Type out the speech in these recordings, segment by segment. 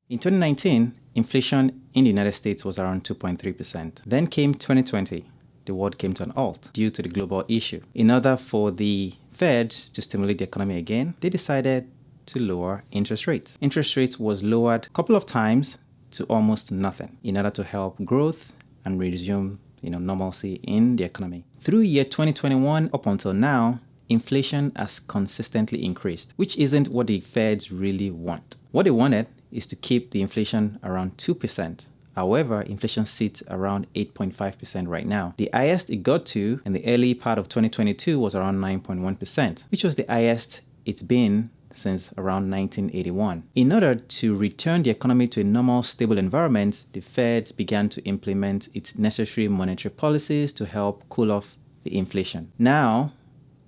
In 2019, inflation in the United States was around 2.3%. Then came 2020. The world came to an halt due to the global issue. In order for the Fed to stimulate the economy again, they decided to lower interest rates. Interest rates was lowered a couple of times to almost nothing in order to help growth and resume normalcy in the economy. Through year 2021 up until now, inflation has consistently increased, which isn't what the Feds really want. What they wanted is to keep the inflation around 2%. However, inflation sits around 8.5% right now. The highest it got to in the early part of 2022 was around 9.1%, which was the highest it's been since around 1981. In order to return the economy to a normal, stable environment, the Fed began to implement its necessary monetary policies to help cool off the inflation. Now,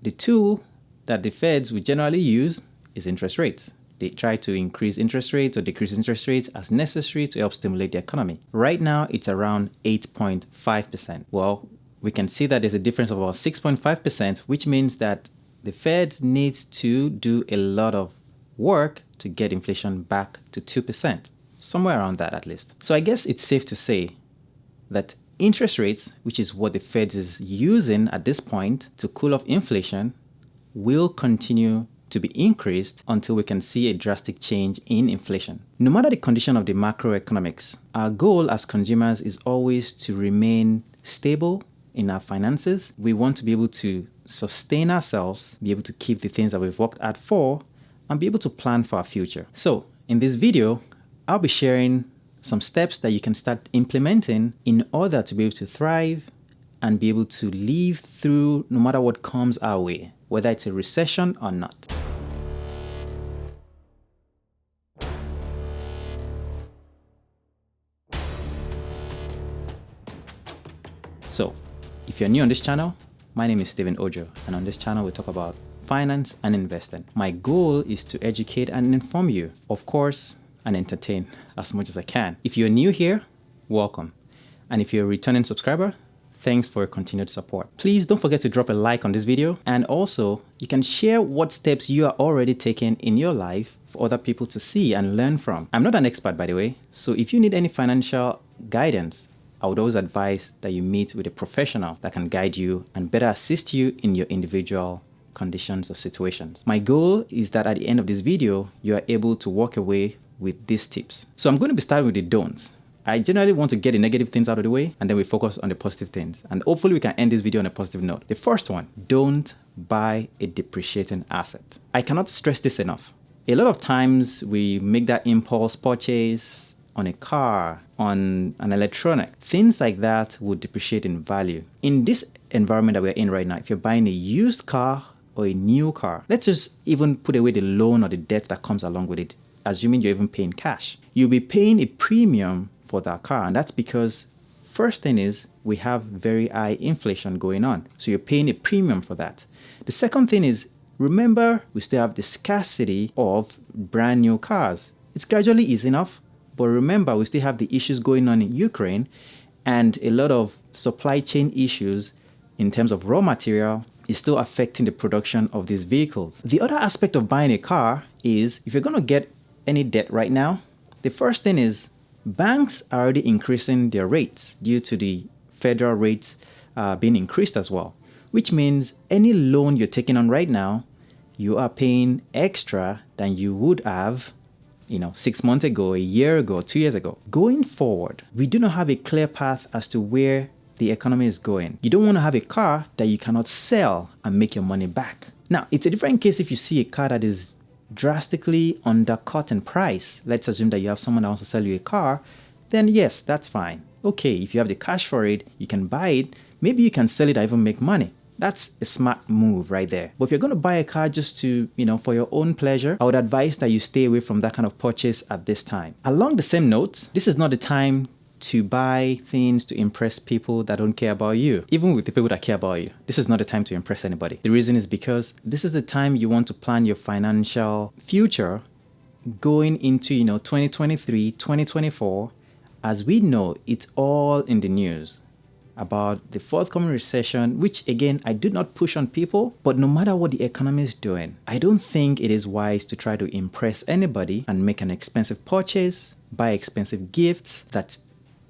the tool that the Feds would generally use is interest rates. They try to increase interest rates or decrease interest rates as necessary to help stimulate the economy. Right now, it's around 8.5%. Well, we can see that there's a difference of about 6.5%, which means that the Fed needs to do a lot of work to get inflation back to 2%, somewhere around that at least. So I guess it's safe to say that interest rates, which is what the Fed is using at this point to cool off inflation, will continue to be increased until we can see a drastic change in inflation. No matter the condition of the macroeconomics, our goal as consumers is always to remain stable in our finances. We want to be able to sustain ourselves, be able to keep the things that we've worked hard for, and be able to plan for our future. So in this video, I'll be sharing some steps that you can start implementing in order to be able to thrive and be able to live through no matter what comes our way, whether it's a recession or not. So, if you're new on this channel, my name is Stephen Ojo, and on this channel we talk about finance and investing. My goal is to educate and inform you, of course, and entertain as much as I can. If you're new here, welcome. And if you're a returning subscriber, thanks for your continued support. Please don't forget to drop a like on this video, and also you can share what steps you are already taking in your life for other people to see and learn from. I'm not an expert, by the way, so if you need any financial guidance, I would always advise that you meet with a professional that can guide you and better assist you in your individual conditions or situations. My goal is that at the end of this video, you are able to walk away with these tips. So I'm going to be starting with the don'ts. I generally want to get the negative things out of the way, and then we focus on the positive things. And hopefully we can end this video on a positive note. The first one, don't buy a depreciating asset. I cannot stress this enough. A lot of times we make that impulse purchase on a car, on an electronic. Things like that would depreciate in value. In this environment that we're in right now, if you're buying a used car or a new car, let's just even put away the loan or the debt that comes along with it, assuming you're even paying cash. You'll be paying a premium for that car, and that's because first thing is we have very high inflation going on, so you're paying a premium for that. The second thing is, remember, we still have the scarcity of brand new cars. It's gradually easing off, but remember, we still have the issues going on in Ukraine and a lot of supply chain issues in terms of raw material is still affecting the production of these vehicles. The other aspect of buying a car is if you're going to get any debt right now, the first thing is banks are already increasing their rates due to the federal rates being increased as well, which means any loan you're taking on right now, you are paying extra than you would have 6 months ago, a year ago, 2 years ago. Going forward, we do not have a clear path as to where the economy is going. You don't want to have a car that you cannot sell and make your money back. Now, it's a different case if you see a car that is drastically undercut in price. Let's assume that you have someone that wants to sell you a car, then yes, that's fine. Okay, if you have the cash for it, you can buy it. Maybe you can sell it and even make money. That's a smart move right there. But if you're going to buy a car just to, for your own pleasure, I would advise that you stay away from that kind of purchase at this time. Along the same note, this is not the time to buy things to impress people that don't care about you. Even with the people that care about you, this is not the time to impress anybody. The reason is because this is the time you want to plan your financial future going into, 2023, 2024. As we know, it's all in the news about the forthcoming recession, which again, I do not push on people, but no matter what the economy is doing, I don't think it is wise to try to impress anybody and make an expensive purchase buy expensive gifts that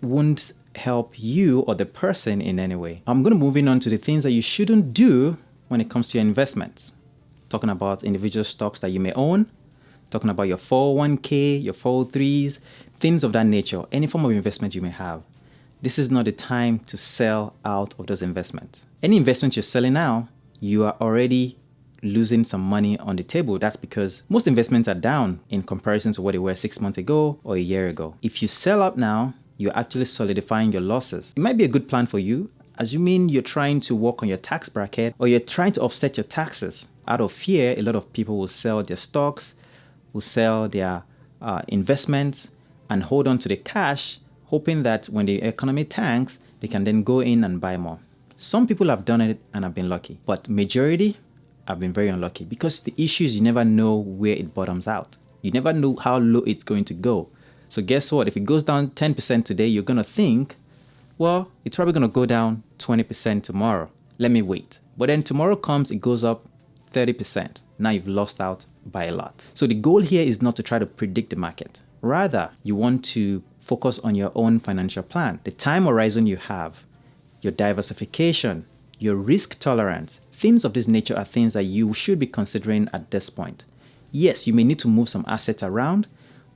won't help you or the person in any way. I'm going to move on to the things that you shouldn't do when it comes to your investments. Talking about individual stocks that you may own, talking about your 401k, your 403s, things of that nature, any form of investment you may have. This is not the time to sell out of those investments. Any investment you're selling now, you are already losing some money on the table. That's because most investments are down in comparison to what they were 6 months ago or a year ago. If you sell out now, you're actually solidifying your losses. It might be a good plan for you, assuming you're trying to work on your tax bracket or you're trying to offset your taxes. Out of fear, a lot of people will sell their stocks, will sell their investments, and hold on to the cash, hoping that when the economy tanks, they can then go in and buy more. Some people have done it and have been lucky, but majority have been very unlucky because the issue is you never know where it bottoms out. You never know how low it's going to go. So guess what? If it goes down 10% today, you're going to think, well, it's probably going to go down 20% tomorrow. Let me wait. But then tomorrow comes, it goes up 30%. Now you've lost out by a lot. So the goal here is not to try to predict the market. Rather, you want to focus on your own financial plan, the time horizon you have, your diversification, your risk tolerance. Things of this nature are things that you should be considering at this point. Yes, you may need to move some assets around,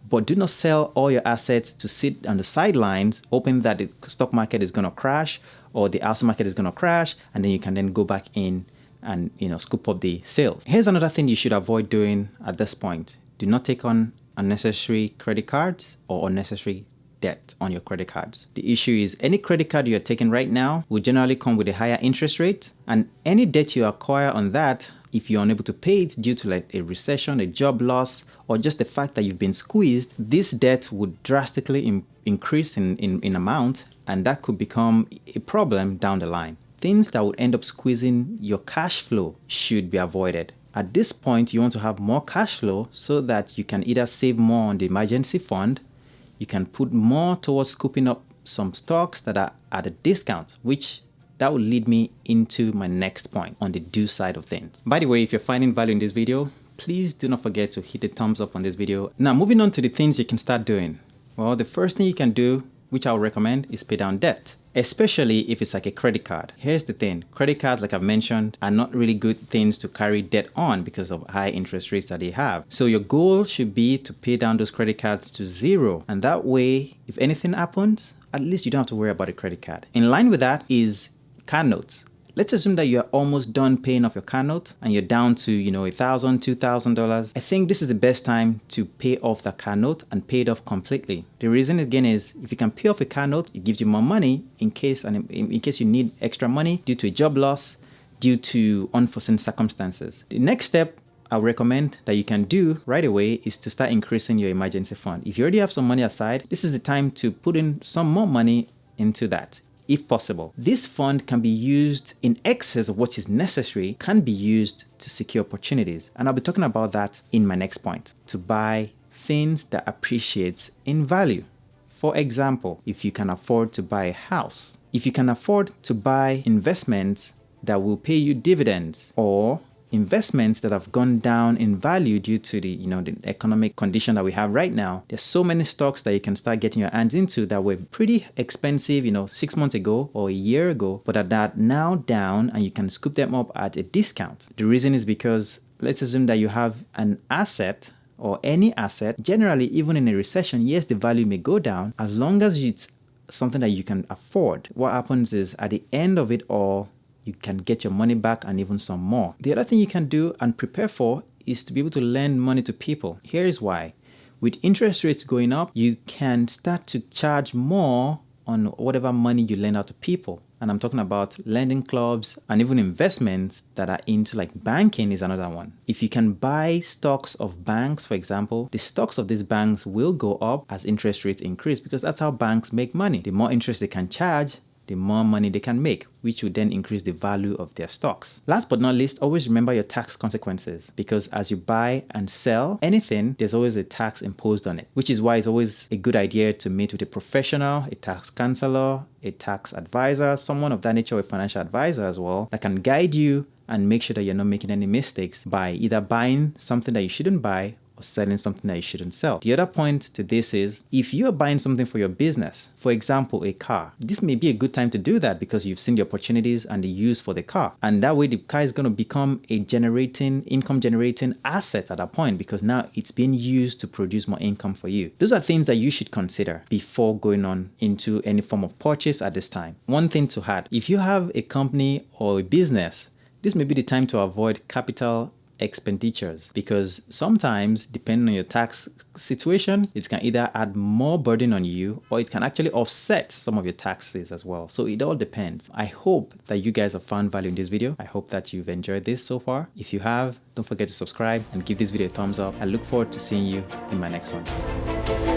but do not sell all your assets to sit on the sidelines, hoping that the stock market is going to crash or the house market is going to crash, and then you can then go back in and scoop up the sales. Here's another thing you should avoid doing at this point. Do not take on unnecessary credit cards or unnecessary debt on your credit cards. The issue is any credit card you're taking right now will generally come with a higher interest rate, and any debt you acquire on that, if you're unable to pay it due to like a recession, a job loss, or just the fact that you've been squeezed, this debt would drastically increase in amount, and that could become a problem down the line. Things that would end up squeezing your cash flow should be avoided. At this point, you want to have more cash flow so that you can either save more on the emergency fund, you can put more towards scooping up some stocks that are at a discount, which that will lead me into my next point on the do side of things. By the way, if you're finding value in this video, please do not forget to hit the thumbs up on this video. Now, moving on to the things you can start doing. Well, the first thing you can do, which I'll recommend, is pay down debt, especially if it's like a credit card. Here's the thing. Credit cards, like I've mentioned, are not really good things to carry debt on because of high interest rates that they have. So your goal should be to pay down those credit cards to zero. And that way, if anything happens, at least you don't have to worry about a credit card. In line with that is car notes. Let's assume that you're almost done paying off your car note and you're down to, $1,000, $2,000. I think this is the best time to pay off that car note and pay it off completely. The reason again is if you can pay off a car note, it gives you more money in case you need extra money due to a job loss, due to unforeseen circumstances. The next step I would recommend that you can do right away is to start increasing your emergency fund. If you already have some money aside, this is the time to put in some more money into that. If possible, this fund can be used in excess of what is necessary, can be used to secure opportunities. And I'll be talking about that in my next point, to buy things that appreciates in value. For example, if you can afford to buy a house, if you can afford to buy investments that will pay you dividends, or investments that have gone down in value due to the economic condition that we have right now. There's so many stocks that you can start getting your hands into that were pretty expensive 6 months ago or a year ago, but are now down, and you can scoop them up at a discount. The reason is because let's assume that you have an asset or any asset. Generally, even in a recession, yes, the value may go down as long as it's something that you can afford. What happens is at the end of it all, you can get your money back and even some more. The other thing you can do and prepare for is to be able to lend money to people. Here's why. With interest rates going up, you can start to charge more on whatever money you lend out to people. And I'm talking about lending clubs and even investments that are into like banking is another one. If you can buy stocks of banks, for example, the stocks of these banks will go up as interest rates increase because that's how banks make money. The more interest they can charge, the more money they can make, which would then increase the value of their stocks. Last but not least, always remember your tax consequences, because as you buy and sell anything, there's always a tax imposed on it, which is why it's always a good idea to meet with a professional, a tax counselor, a tax advisor, someone of that nature, a financial advisor as well, that can guide you and make sure that you're not making any mistakes by either buying something that you shouldn't buy or selling something that you shouldn't sell. The other point to this is if you're buying something for your business, for example, a car, this may be a good time to do that because you've seen the opportunities and the use for the car. And that way the car is going to become a income generating asset at that point because now it's being used to produce more income for you. Those are things that you should consider before going on into any form of purchase at this time. One thing to add, if you have a company or a business, this may be the time to avoid capital expenditures because sometimes, depending on your tax situation, it can either add more burden on you or it can actually offset some of your taxes as well. So it all depends. I hope that you guys have found value in this video. I hope that you've enjoyed this so far. If you have, don't forget to subscribe and give this video a thumbs up. I look forward to seeing you in my next one.